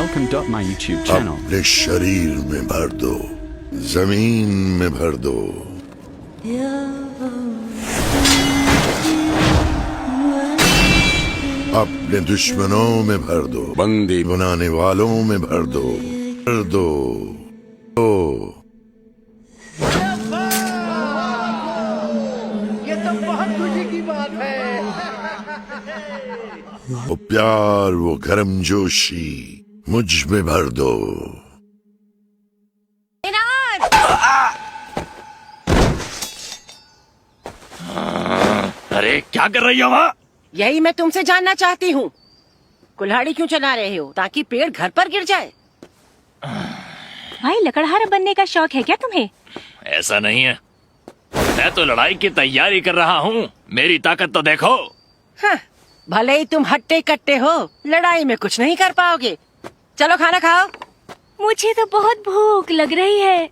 welcome.my YouTube channel. अपने शरीर में भर दो, जमीन में भर दो। अपने दुश्मनों में भर दो, बंदी बनाने वालों में भर दो, भर दो। ये तो बहुत खुशी की बात है। वो प्यार, वो गर्मजोशी मुझ में भर दो। अरे क्या कर रही हो वहाँ? यही मैं तुमसे जानना चाहती हूँ। कुल्हाड़ी क्यों चला रहे हो? ताकि पेड़ घर पर गिर जाए। भाई लकड़हारा बनने का शौक है क्या तुम्हें? ऐसा नहीं है, मैं तो लड़ाई की तैयारी कर रहा हूँ। मेरी ताकत तो देखो। हाँ, भले ही तुम हट्टे कट्टे हो, लड़ाई में कुछ नहीं कर पाओगे। चलो खाना खाओ। मुझे तो बहुत भूख लग रही है।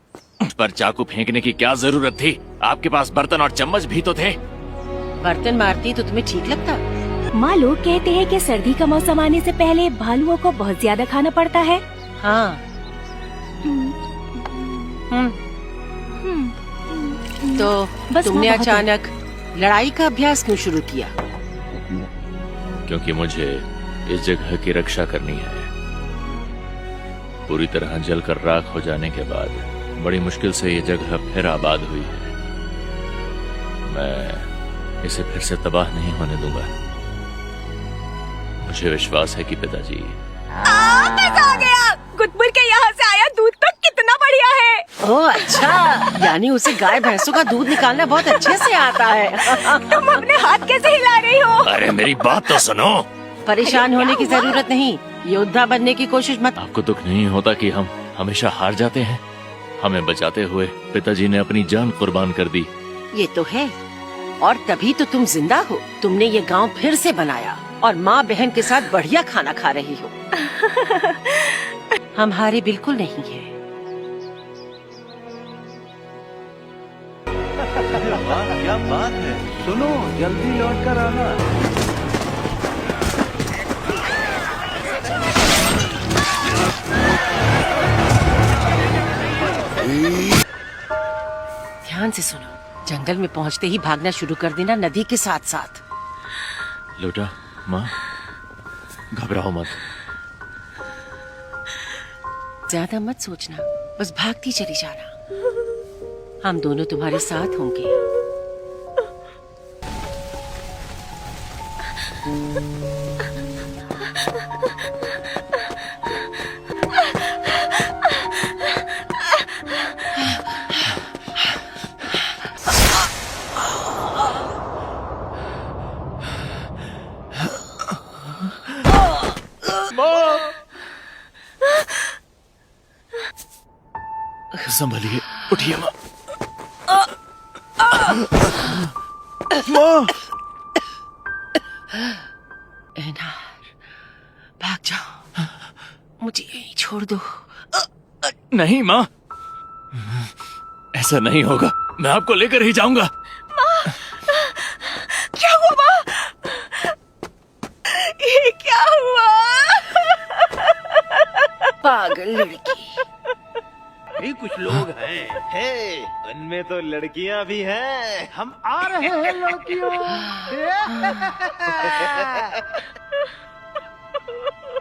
पर चाकू फेंकने की क्या जरूरत थी? आपके पास बर्तन और चम्मच भी तो थे। बर्तन मारती तो तुम्हें ठीक लगता? माँ, लोग कहते हैं कि सर्दी का मौसम आने से पहले भालुओं को बहुत ज्यादा खाना पड़ता है। हाँ। तो बस तुमने माँ, बहुत अचानक लड़ाई का अभ्यास क्यों शुरू किया? क्योंकि मुझे इस जगह की रक्षा करनी है। पूरी तरह जलकर राख हो जाने के बाद बड़ी मुश्किल से ये जगह फिर आबाद हुई है। मैं इसे फिर से तबाह नहीं होने दूंगा। मुझे विश्वास है कि पिताजी। मजा आ गया। गुदमुर के यहाँ से आया दूध तो कितना बढ़िया है। ओह अच्छा, यानी उसे गाय भैंसों का दूध निकालना बहुत अच्छे से आता है। तुम अपने हाथ कैसे हिला रही हो? अरे मेरी बात तो सुनो। परेशान होने की जरूरत नहीं, योद्धा बनने की कोशिश मत। आपको दुख नहीं होता कि हम हमेशा हार जाते हैं? हमें बचाते हुए पिताजी ने अपनी जान कुर्बान कर दी। ये तो है, और तभी तो तुम जिंदा हो। तुमने ये गांव फिर से बनाया और माँ बहन के साथ बढ़िया खाना खा रही हो। हम हारे बिल्कुल नहीं है। क्या बात है? सुनो, जल्दी लौट कर आना। ध्यान से सुनो, जंगल में पहुँचते ही भागना शुरू कर देना, नदी के साथ साथ। लोटा, माँ, घबराओ मत। ज्यादा मत सोचना, बस भागती चली जाना। हम दोनों तुम्हारे साथ होंगे। संभलिए, उठिए माँ। एनार, भाग जाओ, मुझे यहीं छोड़ दो। नहीं माँ, ऐसा नहीं होगा। मैं आपको लेकर ही जाऊंगा। क्या हुआ माँ? ये क्या हुआ? पागल लड़की। भी कुछ लोग हैं। हे, उनमें तो लड़कियां भी हैं। हम आ रहे हैं लड़कियों।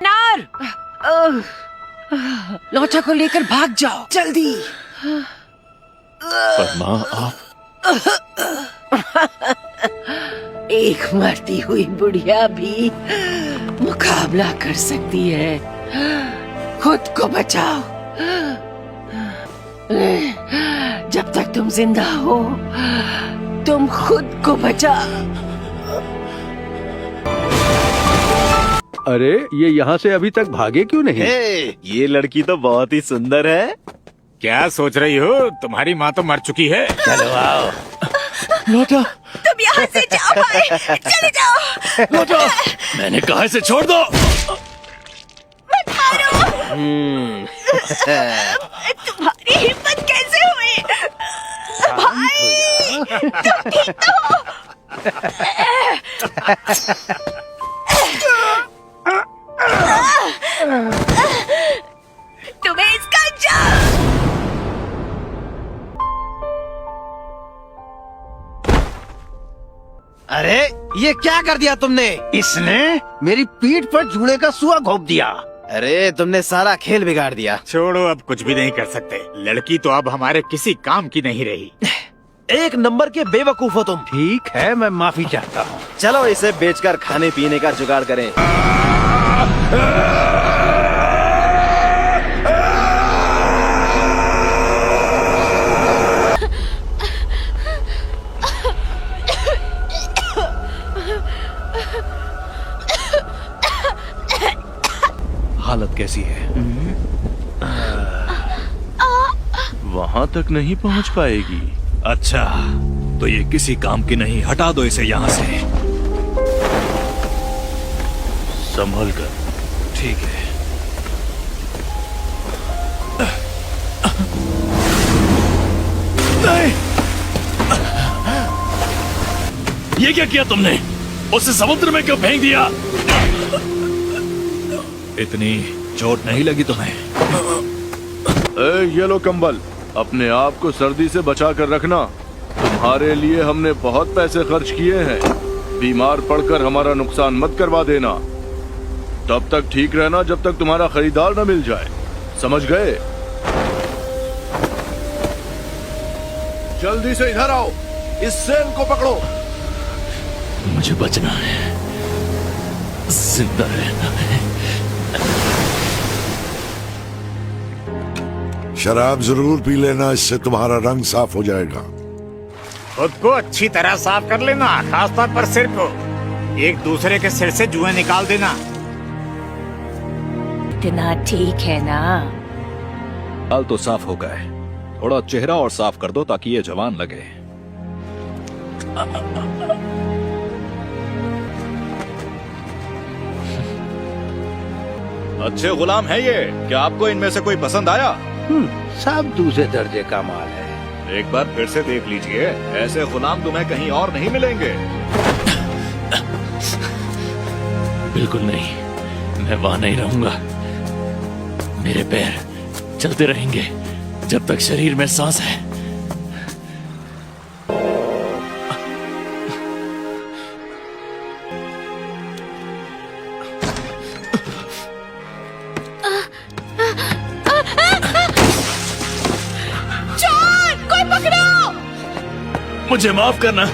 नार, लोटा को लेकर भाग जाओ, जल्दी। पर माँ, आप एक मरती हुई बुढ़िया भी मुकाबला कर सकती है। खुद को बचाओ। जब तक तुम जिंदा हो, तुम खुद को बचाओ। अरे ये यहाँ से अभी तक भागे क्यों नहीं? हे, ये लड़की तो बहुत ही सुंदर है। क्या सोच रही हो? तुम्हारी माँ तो मर चुकी है। चलो आओ। लोटा, तुम यहाँ से जाओ भाई, चले जाओ। लोटा, मैंने कहा इसे छोड़ दो। मत मारो। तुम्हारी हिम्मत कैसे हुई? भाई, तुम ठीक तो हो? ये क्या कर दिया तुमने? इसने मेरी पीठ पर जूड़े का सुआ घोंप दिया। अरे तुमने सारा खेल बिगाड़ दिया। छोड़ो, अब कुछ भी नहीं कर सकते। लड़की तो अब हमारे किसी काम की नहीं रही। एक नंबर के बेवकूफ हो तुम। ठीक है, मैं माफी चाहता हूँ। चलो इसे बेचकर खाने पीने का जुगाड़ करें। हालत कैसी है? वहां तक नहीं पहुंच पाएगी। अच्छा, तो ये किसी काम की नहीं, हटा दो इसे यहाँ से। संभल कर। ठीक है। नहीं! ये क्या किया तुमने? उसे समुद्र में क्यों फेंक दिया? इतनी चोट नहीं लगी तुम्हें? ये लो कंबल, अपने आप को सर्दी से बचा कर रखना। तुम्हारे लिए हमने बहुत पैसे खर्च किए हैं। बीमार पड़कर हमारा नुकसान मत करवा देना। तब तक ठीक रहना जब तक तुम्हारा खरीदार न मिल जाए। समझ गए? जल्दी से इधर आओ, इस सेल को पकड़ो। मुझे बचना है, जिंदा रहना है। शराब जरूर पी लेना, इससे तुम्हारा रंग साफ हो जाएगा। खुद को अच्छी तरह साफ कर लेना, खासतौर पर सिर को। एक दूसरे के सिर से जुएं निकाल देना। इतना ठीक है ना? बाल तो साफ हो गए, थोड़ा चेहरा और साफ कर दो ताकि ये जवान लगे। अच्छे गुलाम है ये। क्या आपको इनमें से कोई पसंद आया? सब दूसरे दर्जे का माल है। एक बार फिर से देख लीजिए, ऐसे गुलाम तुम्हें कहीं और नहीं मिलेंगे। बिल्कुल नहीं, मैं वहां नहीं रहूंगा। मेरे पैर चलते रहेंगे जब तक शरीर में सांस है। चोर! कोई पकड़ो! मुझे माफ करना।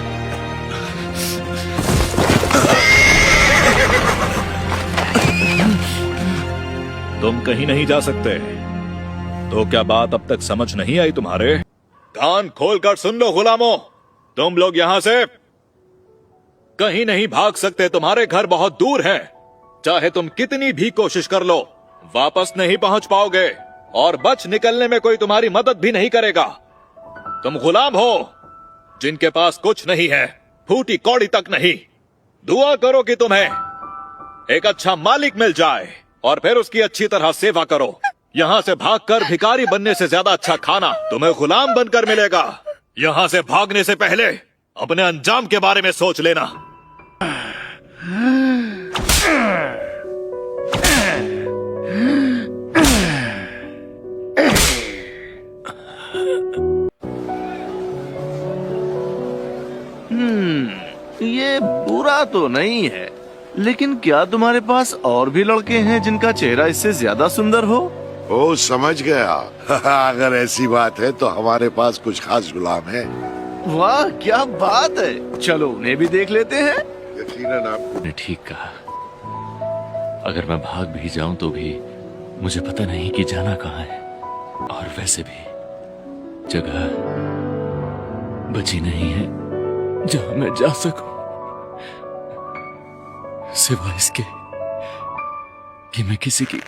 तुम कहीं नहीं जा सकते। तो क्या बात अब तक समझ नहीं आई तुम्हारे? कान खोलकर सुन लो गुलामों, तुम लोग यहाँ से कहीं नहीं भाग सकते। तुम्हारे घर बहुत दूर है। चाहे तुम कितनी भी कोशिश कर लो, वापस नहीं पहुंच पाओगे। और बच निकलने में कोई तुम्हारी मदद भी नहीं करेगा। तुम गुलाम हो जिनके पास कुछ नहीं है, फूटी कौड़ी तक नहीं। दुआ करो कि तुम्हें एक अच्छा मालिक मिल जाए और फिर उसकी अच्छी तरह सेवा करो। यहाँ से भागकर भिखारी बनने से ज्यादा अच्छा खाना तुम्हें गुलाम बनकर मिलेगा। यहाँ से भागने से पहले अपने अंजाम के बारे में सोच लेना। ये बुरा तो नहीं है, लेकिन क्या तुम्हारे पास और भी लड़के हैं जिनका चेहरा इससे ज्यादा सुंदर हो? ओ समझ गया। अगर ऐसी बात है तो हमारे पास कुछ खास गुलाम है। वाह क्या बात है, चलो उन्हें भी देख लेते हैं। यकीनन आपको ने ठीक कहा। अगर मैं भाग भी जाऊं तो भी मुझे पता नहीं कि जाना कहाँ है। और वैसे भी जगह बची नहीं है जहां मैं जा सकूं, सिवाय इसके कि मैं किसी की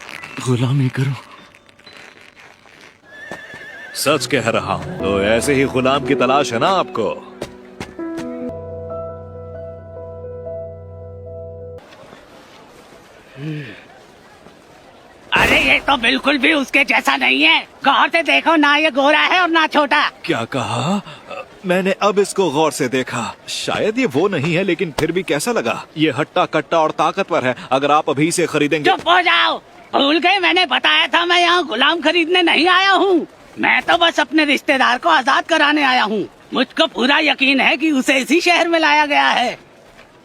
गुलामी करूं। सच कह रहा हूं। तो ऐसे ही गुलाम की तलाश है ना आपको? अरे ये तो बिल्कुल भी उसके जैसा नहीं है। गौर से देखो ना, ये गोरा है और ना छोटा। क्या कहा? मैंने अब इसको गौर से देखा। शायद ये वो नहीं है, लेकिन फिर भी कैसा लगा? ये हट्टा कट्टा और ताकतवर है। अगर आप अभी इसे खरीदेंगे। चुप हो जाओ, भूल गए मैंने बताया था मैं यहाँ गुलाम खरीदने नहीं आया हूँ। मैं तो बस अपने रिश्तेदार को आजाद कराने आया हूँ। मुझको पूरा यकीन है कि उसे इसी शहर में लाया गया है।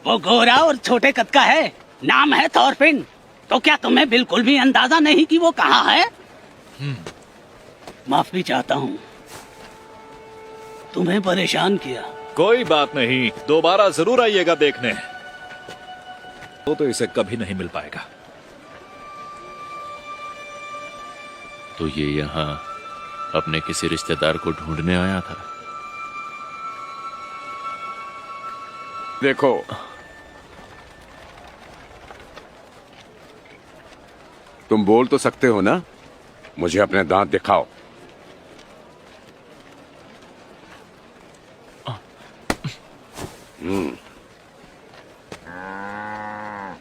वो गोरा और छोटे कद का है, नाम है थॉरफिन। तो क्या तुम्हें बिल्कुल भी अंदाजा नहीं कि वो कहाँ है? माफी चाहता हूँ, तुम्हें परेशान किया। कोई बात नहीं, दोबारा जरूर आइएगा देखने। तो इसे कभी नहीं मिल पाएगा। तो ये यहाँ अपने किसी रिश्तेदार को ढूंढने आया था। देखो, तुम बोल तो सकते हो ना? मुझे अपने दांत दिखाओ।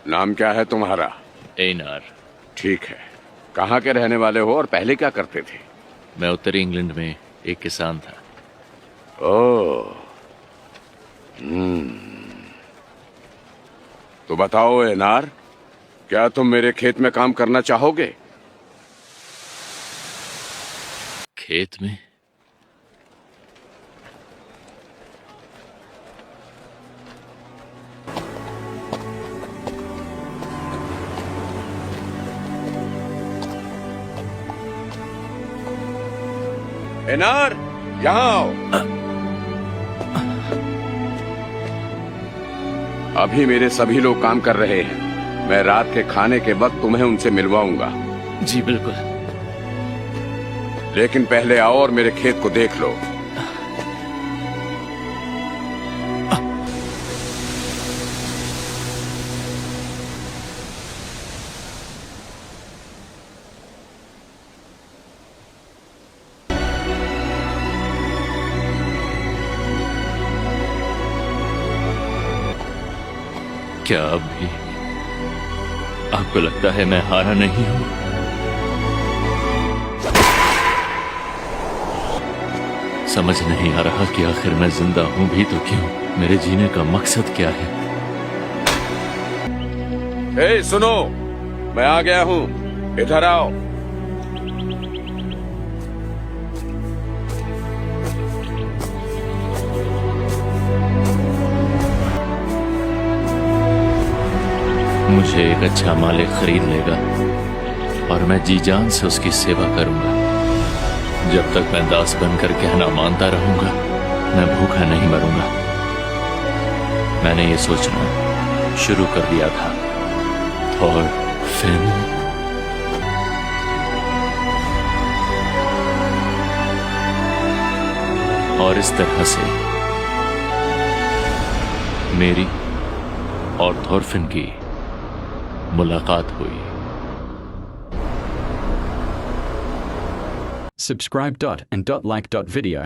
नाम क्या है तुम्हारा? एनार। ठीक है। कहाँ के रहने वाले हो और पहले क्या करते थे? मैं उत्तरी इंग्लैंड में एक किसान था। ओह, तो बताओ एनार, क्या तुम मेरे खेत में काम करना चाहोगे? खेत में? एनार, यहाँ आओ। अभी मेरे सभी लोग काम कर रहे हैं। मैं रात के खाने के वक्त तुम्हें उनसे मिलवाऊंगा। जी बिल्कुल। लेकिन पहले आओ और मेरे खेत को देख लो। क्या अब भी आपको लगता है मैं हारा नहीं हूं? समझ नहीं आ रहा कि आखिर मैं जिंदा हूं भी तो क्यों? मेरे जीने का मकसद क्या है? ए, सुनो, मैं आ गया हूं। इधर आओ। मुझे एक अच्छा मालिक खरीद लेगा और मैं जी जान से उसकी सेवा करूंगा। जब तक मैं दास बनकर कहना मानता रहूंगा, मैं भूखा नहीं मरूंगा। मैंने ये सोचना शुरू कर दिया था। थॉरफिन, और इस तरह से मेरी और थॉरफिन की मुलाकात हुई। Subscribe and like video.